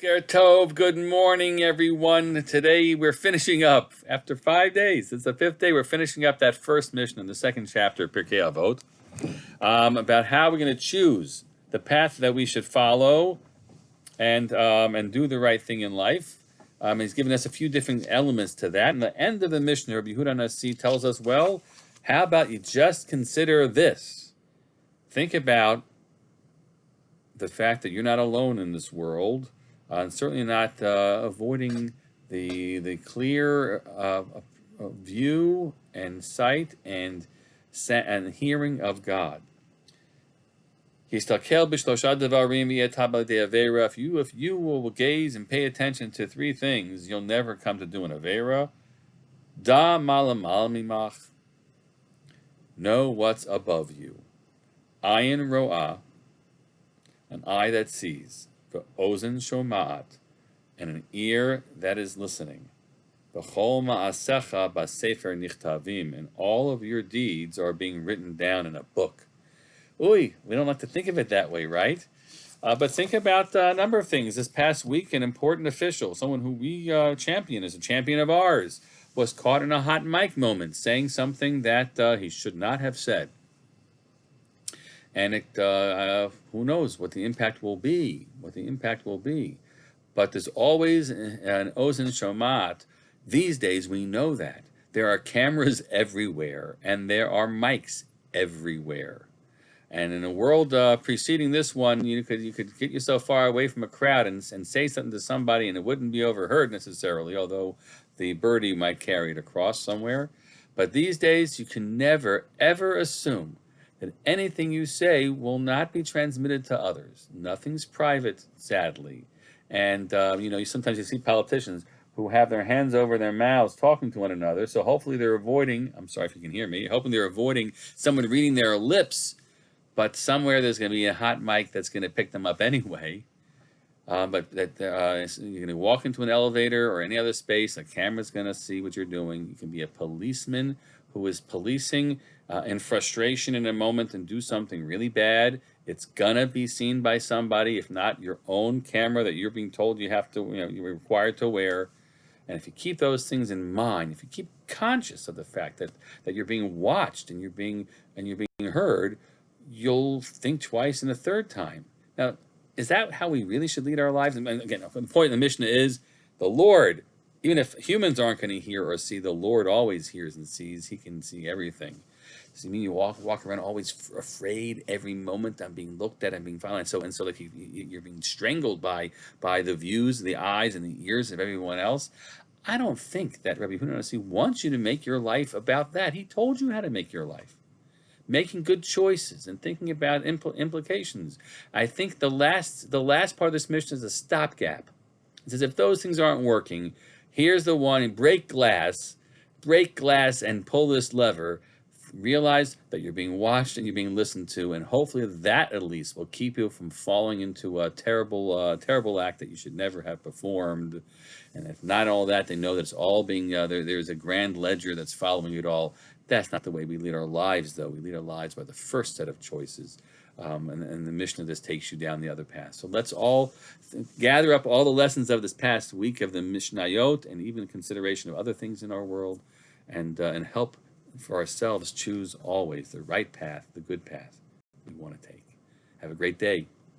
Boker Tov, good morning, everyone. Today we're finishing up, after 5 days, it's the fifth day, we're finishing up that first mission in the second chapter of Pirkei Avot, about how we're going to choose the path that we should follow and do the right thing in life. He's given us a few different elements to that. And the end of the mission, Rabbi Yehuda Nasi tells us, well, how about you just consider this? Think about the fact that you're not alone in this world, and certainly not avoiding the clear view and sight and hearing of God. If you will gaze and pay attention to three things, you'll never come to do an avera. Da malam mimach. Know what's above you. Ayin ro'ah. An eye that sees, ozen shoma'at, and an ear that is listening. B'chol ma'asecha b'sefer nichtavim, and all of your deeds are being written down in a book. We don't like to think of it that way, right? But think about a number of things. This past week, an important official, someone who we champion, is a champion of ours, was caught in a hot mic moment, saying something that he should not have said. And who knows what the impact will be, But there's always an ozen shomat. These days, we know that. There are cameras everywhere, and there are mics everywhere. And in a world preceding this one, you could get yourself far away from a crowd and say something to somebody, and it wouldn't be overheard necessarily, although the birdie might carry it across somewhere. But these days, you can never, ever assume that anything you say will not be transmitted to others. Nothing's private, sadly. And, sometimes you see politicians who have their hands over their mouths talking to one another, so hopefully they're avoiding, I'm sorry if you can hear me, hoping they're avoiding someone reading their lips, but somewhere there's going to be a hot mic that's going to pick them up anyway. But that you're going to walk into an elevator or any other space, a camera's going to see what you're doing. You can be a policeman who is policing in frustration in a moment and do something really bad. It's going to be seen by somebody, if not your own camera that you're being told you have to, you're required to wear. And if you keep those things in mind, if you keep conscious of the fact that you're being watched and you're being heard, you'll think twice and a third time. Now, is that how we really should lead our lives? And again, the point of the Mishnah is the Lord, even if humans aren't going to hear or see, the Lord always hears and sees. He can see everything. Does it mean you walk around always afraid every moment? I'm being looked at, I'm being followed, and so like you're being strangled by the views, the eyes, and the ears of everyone else? I don't think that Rabbi Yehuda wants you to make your life about that. He told you how to make your life. Making good choices and thinking about implications. I think the last part of this mission is a stopgap. It says if those things aren't working, here's the one: break glass and pull this lever. Realize that you're being watched and you're being listened to, and hopefully that at least will keep you from falling into a terrible act that you should never have performed. And if not all that, they know that it's all being there's a grand ledger that's following it all. That's not the way we lead our lives, though. We lead our lives by the first set of choices. And the mission of this takes you down the other path. So let's all gather up all the lessons of this past week of the Mishnayot, and even consideration of other things in our world, and help for ourselves choose always the right path, the good path we want to take. Have a great day.